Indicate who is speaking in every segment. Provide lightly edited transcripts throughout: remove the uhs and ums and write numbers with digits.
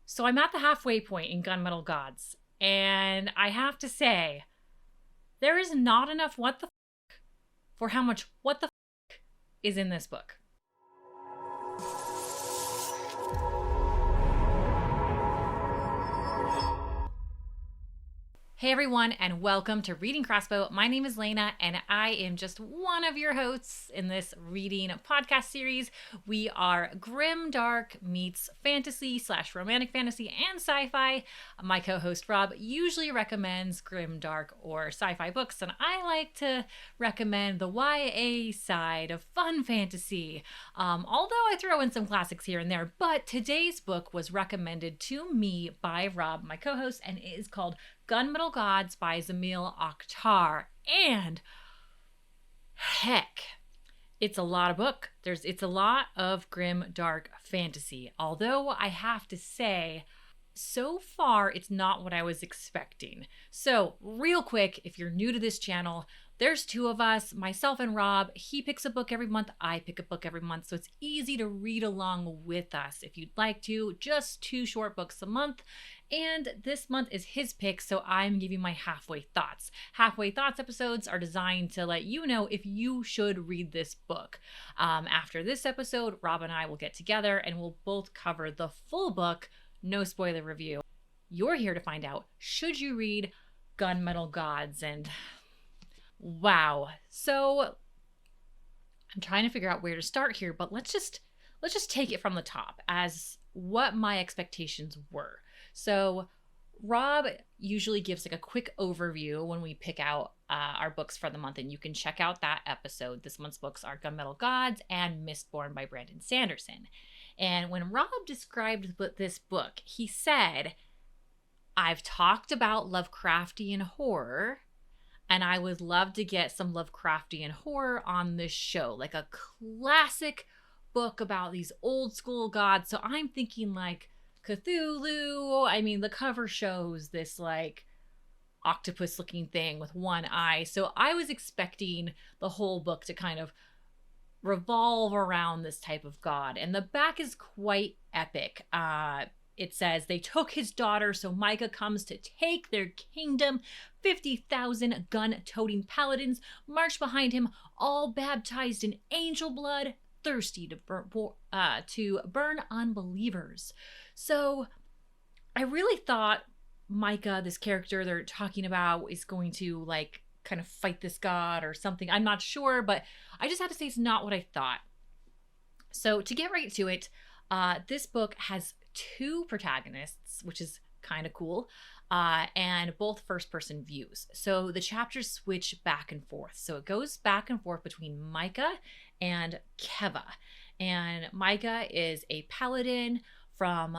Speaker 1: So I'm at the halfway point in Gunmetal Gods, and I have to say, there is not enough what the for how much what the is in this book. Hey everyone, and welcome to Reading Crossbow. My name is Lana, and I am just one of your hosts in this reading podcast series. We are grim dark meets fantasy / romantic fantasy and sci-fi. My co-host Rob usually recommends grim dark or sci-fi books, and I like to recommend the YA side of fun fantasy. Although I throw in some classics here and there, but today's book was recommended to me by Rob, my co-host, and it is called Gunmetal Gods by Zamil Akhtar. And heck, it's a lot of book. It's a lot of grim, dark fantasy. Although I have to say, so far, it's not what I was expecting. So real quick, if you're new to this channel, there's two of us, myself and Rob. He picks a book every month. I pick a book every month. So it's easy to read along with us if you'd like to. Just 2 short books a month. And this month is his pick, so I'm giving my halfway thoughts. Halfway thoughts episodes are designed to let you know if you should read this book. After this episode, Rob and I will get together and we'll both cover the full book. No spoiler review. You're here to find out, should you read Gunmetal Gods? And wow. So I'm trying to figure out where to start here, but let's just take it from the top as what my expectations were. So Rob usually gives like a quick overview when we pick out our books for the month, and you can check out that episode. This month's books are Gunmetal Gods and Mistborn by Brandon Sanderson. And when Rob described this book, he said, I've talked about Lovecraftian horror, and I would love to get some Lovecraftian horror on this show, like a classic book about these old school gods. So I'm thinking like Cthulhu. I mean, the cover shows this like octopus looking thing with one eye. So I was expecting the whole book to kind of revolve around this type of god. And the back is quite epic. It says, they took his daughter, so Micah comes to take their kingdom. 50,000 gun-toting paladins march behind him, all baptized in angel blood, thirsty to burn unbelievers. So I really thought Micah, this character they're talking about, is going to like kind of fight this god or something. I'm not sure, but I just have to say it's not what I thought. So to get right to it, this book has 2 protagonists, which is kind of cool, and both first-person views. So the chapters switch back and forth. So it goes back and forth between Micah and Keva. And Micah is a paladin from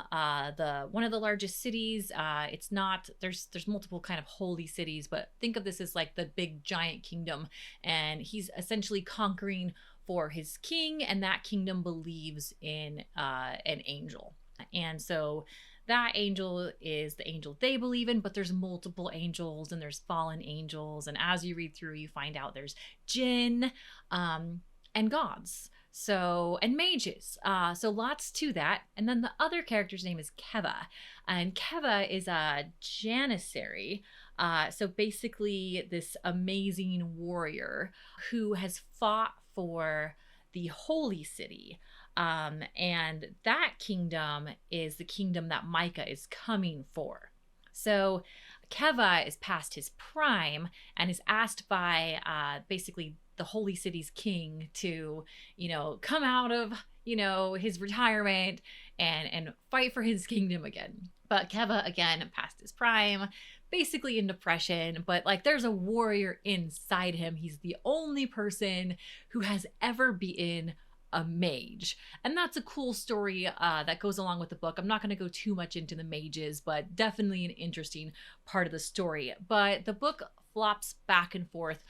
Speaker 1: one of the largest cities. It's not, there's multiple kind of holy cities, but think of this as like the big giant kingdom, and he's essentially conquering for his king, and that kingdom believes in an angel. And so that angel is the angel they believe in, but there's multiple angels and there's fallen angels, and as you read through you find out there's jinn and gods, so, and mages, so lots to that. And then the other character's name is Keva, and Keva is a janissary, so basically this amazing warrior who has fought for the holy city, and that kingdom is the kingdom that Micah is coming for. So Keva is past his prime and is asked by basically the holy city's king to, come out of, his retirement and fight for his kingdom again. But Keva, again, past his prime, basically in depression, but like there's a warrior inside him. He's the only person who has ever been a mage, and that's a cool story that goes along with the book. I'm not going to go too much into the mages, but definitely an interesting part of the story. But the book flops back and forth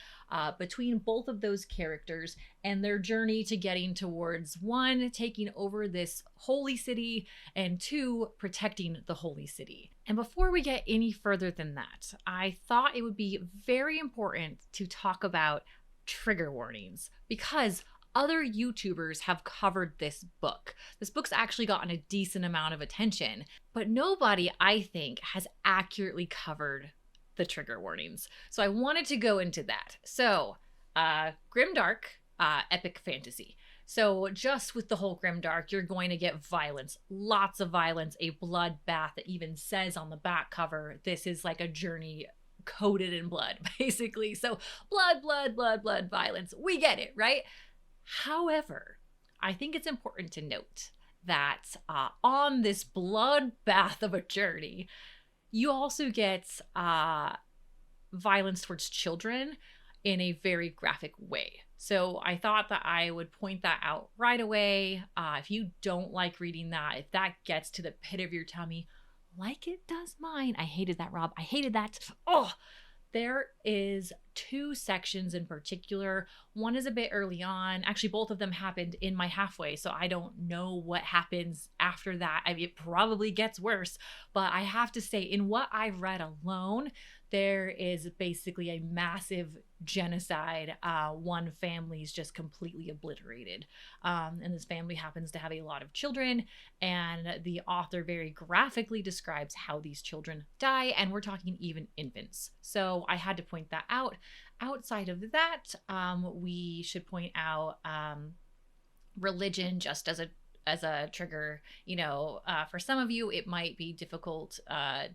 Speaker 1: between both of those characters and their journey to getting towards, 1, taking over this holy city, and 2, protecting the holy city. And before we get any further than that, I thought it would be very important to talk about trigger warnings, because other YouTubers have covered this book. This book's actually gotten a decent amount of attention, but nobody, I think, has accurately covered the trigger warnings. So I wanted to go into that. So, grimdark, epic fantasy. So just with the whole grimdark, you're going to get violence, lots of violence, a bloodbath that even says on the back cover, this is like a journey coated in blood, basically. So blood, violence. We get it, right? However, I think it's important to note that on this bloodbath of a journey, you also get violence towards children in a very graphic way. So I thought that I would point that out right away. If you don't like reading that, if that gets to the pit of your tummy, like it does mine. I hated that, Rob. I hated that. Oh, there is 2 sections in particular. One is a bit early on. Actually, both of them happened in my halfway, so I don't know what happens after that. I mean, it probably gets worse, but I have to say, in what I've read alone, there is basically a massive genocide. One family is just completely obliterated. And this family happens to have a lot of children. And the author very graphically describes how these children die. And we're talking even infants. So I had to point that out. Outside of that, we should point out religion just as a trigger. For some of you, it might be difficult,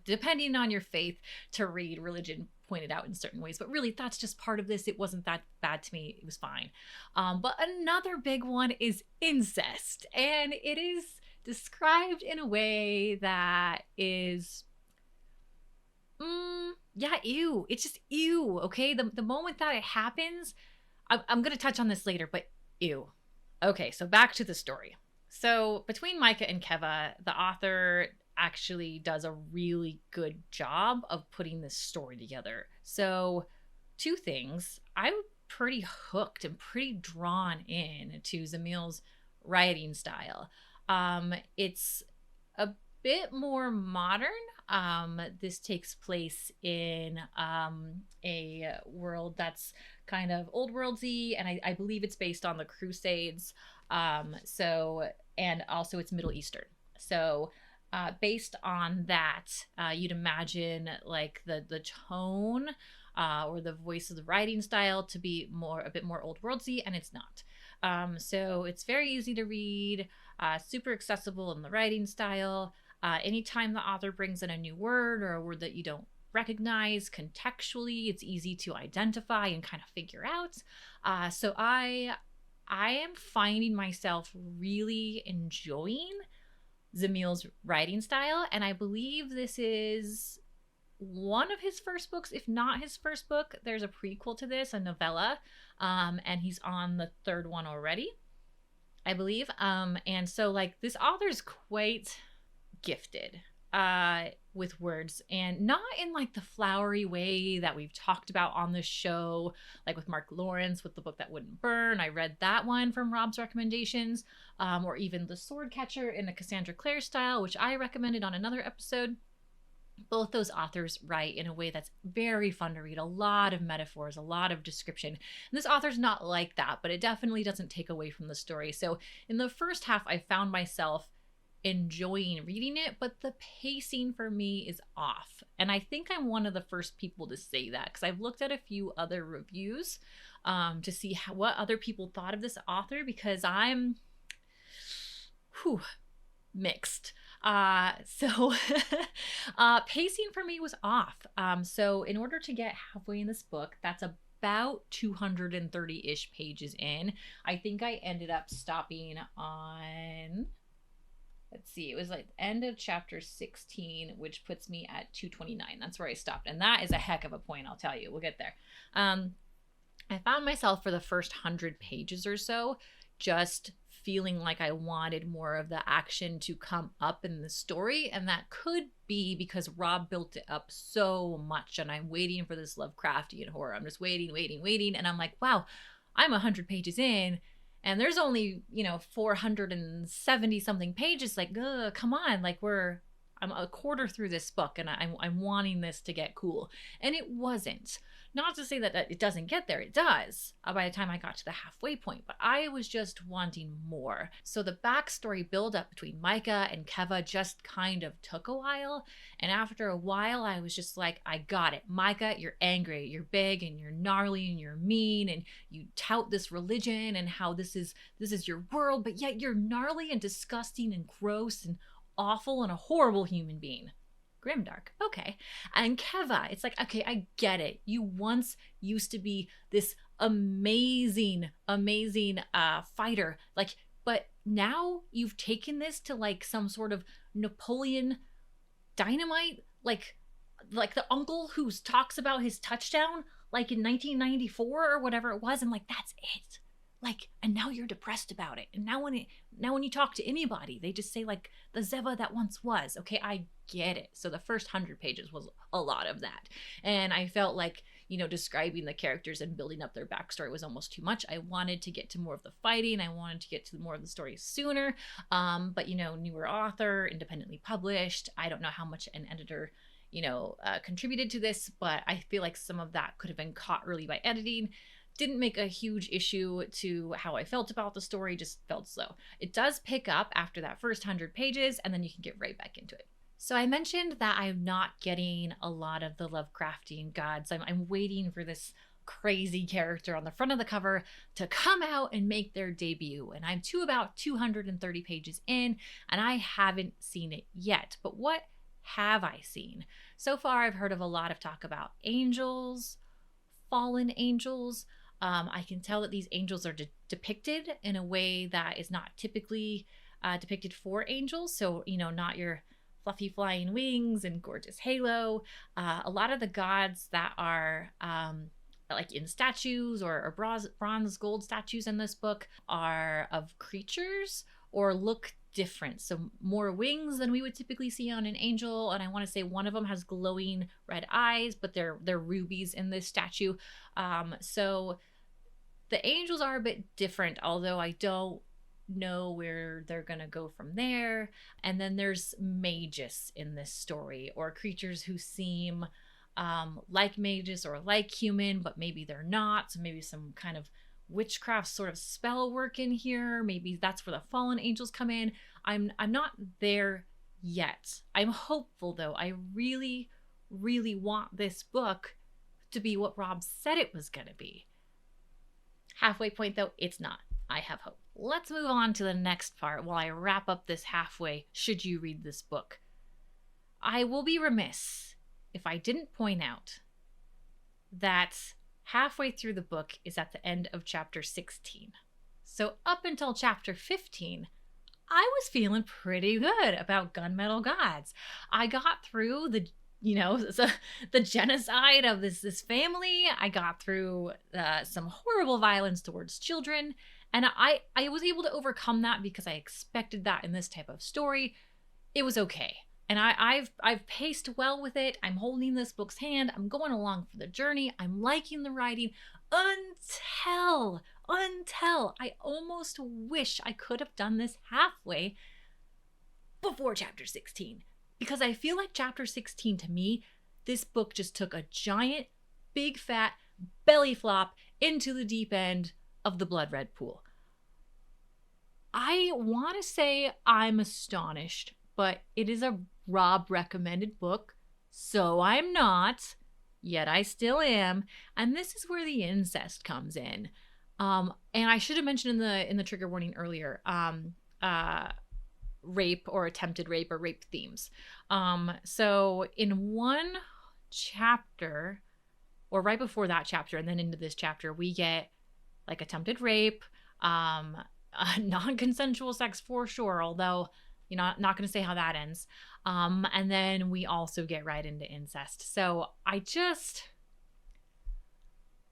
Speaker 1: depending on your faith, to read religion pointed out in certain ways. But really, that's just part of this. It wasn't that bad to me. It was fine. But another big one is incest. And it is described in a way that is... ew. It's just ew, okay? The moment that it happens, I'm going to touch on this later, but ew. Okay, so back to the story. So between Micah and Keva, the author actually does a really good job of putting this story together. So 2 things. I'm pretty hooked and pretty drawn in to Zamil's writing style. It's a bit more modern. This takes place in a world that's kind of old worldsy, and I believe it's based on the Crusades. And also it's Middle Eastern. So based on that, you'd imagine like the tone or the voice of the writing style to be a bit more old worldsy, and it's not. So it's very easy to read, super accessible in the writing style. Anytime the author brings in a new word or a word that you don't recognize contextually, it's easy to identify and kind of figure out. So I am finding myself really enjoying Zamil's writing style, and I believe this is one of his first books, if not his first book. There's a prequel to this, a novella, and he's on the 3rd one already, I believe. And so like this author's quite gifted with words, and not in like the flowery way that we've talked about on the show, like with Mark Lawrence with the book that wouldn't burn. I read that one from Rob's recommendations, or even The Sword Catcher in a Cassandra Clare style, which I recommended on another episode. Both those authors write in a way that's very fun to read, a lot of metaphors, a lot of description. And this author's not like that, but it definitely doesn't take away from the story. So in the first half, I found myself enjoying reading it, but the pacing for me is off. And I think I'm one of the first people to say that, because I've looked at a few other reviews to see what other people thought of this author, because I'm mixed. So pacing for me was off. So in order to get halfway in this book, that's about 230-ish pages in, I think I ended up stopping on... Let's see, it was like the end of chapter 16, which puts me at 229. That's where I stopped. And that is a heck of a point, I'll tell you. We'll get there. I found myself for the first 100 pages or so just feeling like I wanted more of the action to come up in the story. And that could be because Rob built it up so much, and I'm waiting for this Lovecraftian horror. I'm just waiting. And I'm like, wow, I'm 100 pages in. And there's only, 470 something pages. Like, come on, like I'm a quarter through this book and I'm wanting this to get cool. And it wasn't. Not to say that it doesn't get there, it does by the time I got to the halfway point, but I was just wanting more. So the backstory build up between Micah and Keva just kind of took a while. And after a while, I was just like, I got it. Micah, you're angry, you're big, and you're gnarly, and you're mean, and you tout this religion and how this is your world, but yet you're gnarly and disgusting and gross and awful and a horrible human being. Grimdark. Okay. And Keva, it's like, okay, I get it. You once used to be this amazing fighter. Like, but now you've taken this to like some sort of Napoleon Dynamite, like the uncle who talks about his touchdown like in 1994 or whatever it was. I'm like, that's it. Like, and now you're depressed about it. And now when you talk to anybody, they just say like the Zeva that once was. Okay, I get it. So the first 100 pages was a lot of that. And I felt like, describing the characters and building up their backstory was almost too much. I wanted to get to more of the fighting. I wanted to get to more of the story sooner. But, newer author, independently published. I don't know how much an editor, contributed to this, but I feel like some of that could have been caught early by editing. Didn't make a huge issue to how I felt about the story, just felt slow. It does pick up after that first 100 pages, and then you can get right back into it. So I mentioned that I'm not getting a lot of the Lovecraftian gods. I'm waiting for this crazy character on the front of the cover to come out and make their debut. And I'm to about 230 pages in, and I haven't seen it yet. But what have I seen? So far, I've heard of a lot of talk about angels, fallen angels. I can tell that these angels are depicted in a way that is not typically depicted for angels. So, not your fluffy flying wings and gorgeous halo. A lot of the gods that are like in statues or bronze gold statues in this book are of creatures or look different. So more wings than we would typically see on an angel. And I want to say one of them has glowing red eyes, but they're rubies in this statue. So the angels are a bit different, although I don't know where they're going to go from there. And then there's mages in this story, or creatures who seem like mages or like human, but maybe they're not. So maybe some kind of witchcraft sort of spell work in here. Maybe that's where the fallen angels come in. I'm not there yet. I'm hopeful though. I really, really want this book to be what Rob said it was going to be. Halfway point though, it's not. I have hope. Let's move on to the next part while I wrap up this halfway should you read this book. I will be remiss if I didn't point out that halfway through the book is at the end of chapter 16. So up until chapter 15, I was feeling pretty good about Gunmetal Gods. I got through the genocide of this family. I got through some horrible violence towards children. And I was able to overcome that because I expected that in this type of story. It was okay. And I've paced well with it. I'm holding this book's hand. I'm going along for the journey. I'm liking the writing until I almost wish I could have done this halfway before chapter 16. Because I feel like chapter 16 to me, this book just took a giant, big fat belly flop into the deep end of the blood red pool. I want to say I'm astonished, but it is a Rob recommended book, so I'm not, yet I still am, and this is where the incest comes in. And I should have mentioned in the trigger warning earlier, rape or attempted rape or rape themes. So in one chapter, or right before that chapter and then into this chapter, we get like attempted rape, non-consensual sex for sure, although not going to say how that ends. And then we also get right into incest. So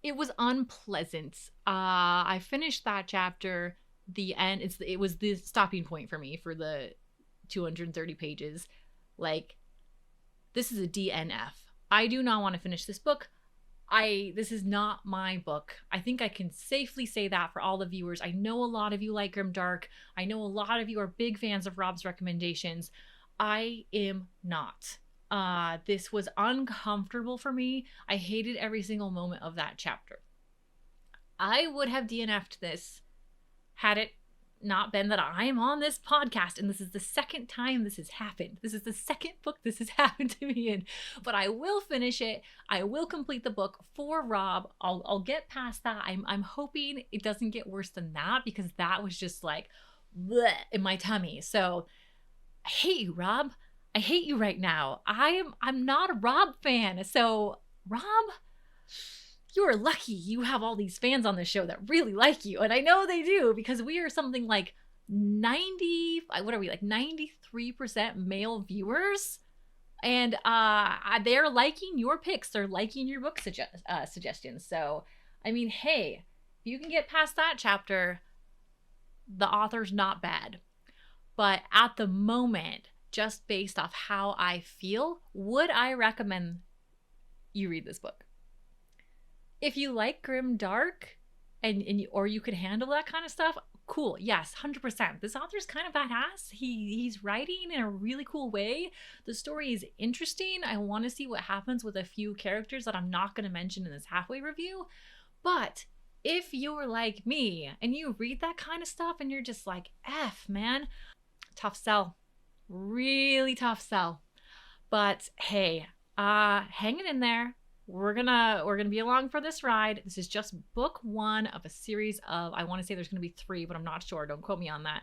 Speaker 1: it was unpleasant. I finished that chapter. The end, it was the stopping point for me for the 230 pages. Like, this is a DNF. I do not want to finish this book. This is not my book. I think I can safely say that for all the viewers. I know a lot of you like Grimdark. I know a lot of you are big fans of Rob's recommendations. I am not. This was uncomfortable for me. I hated every single moment of that chapter. I would have DNF'd this had it not been that I'm on this podcast, and this is the second time this has happened. This is the second book this has happened to me in, but I will finish it. I will complete the book for Rob. I'll get past that. I'm hoping it doesn't get worse than that, because that was just like bleh in my tummy. So I hate you, Rob. I hate you right now. I'm not a Rob fan. So Rob, you are lucky you have all these fans on this show that really like you. And I know they do, because we are something like 93% male viewers. And they're liking your picks. They're liking your book suggestions. So, I mean, hey, if you can get past that chapter, the author's not bad. But at the moment, just based off how I feel, would I recommend you read this book? If you like grim dark or you could handle that kind of stuff, cool. Yes, 100%. This author's kind of badass. He's writing in a really cool way. The story is interesting. I want to see what happens with a few characters that I'm not going to mention in this halfway review. But if you're like me and you read that kind of stuff and you're just like, F, man, tough sell. Really tough sell. But hey, hanging in there. We're gonna be along for this ride. This is just book one of a series of, I want to say there's gonna be 3, but I'm not sure. Don't quote me on that.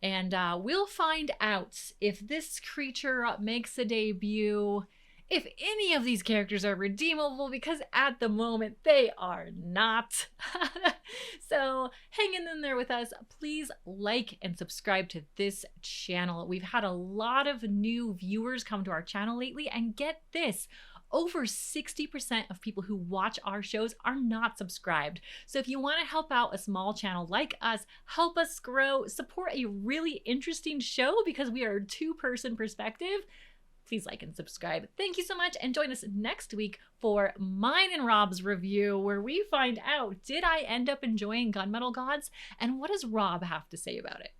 Speaker 1: And we'll find out if this creature makes a debut, if any of these characters are redeemable, because at the moment they are not. So hang in there with us. Please like and subscribe to this channel. We've had a lot of new viewers come to our channel lately, and get this, over 60% of people who watch our shows are not subscribed. So if you want to help out a small channel like us, help us grow, support a really interesting show, because we are a 2-person perspective, please like and subscribe. Thank you so much, and join us next week for mine and Rob's review, where we find out, did I end up enjoying Gunmetal Gods, and what does Rob have to say about it?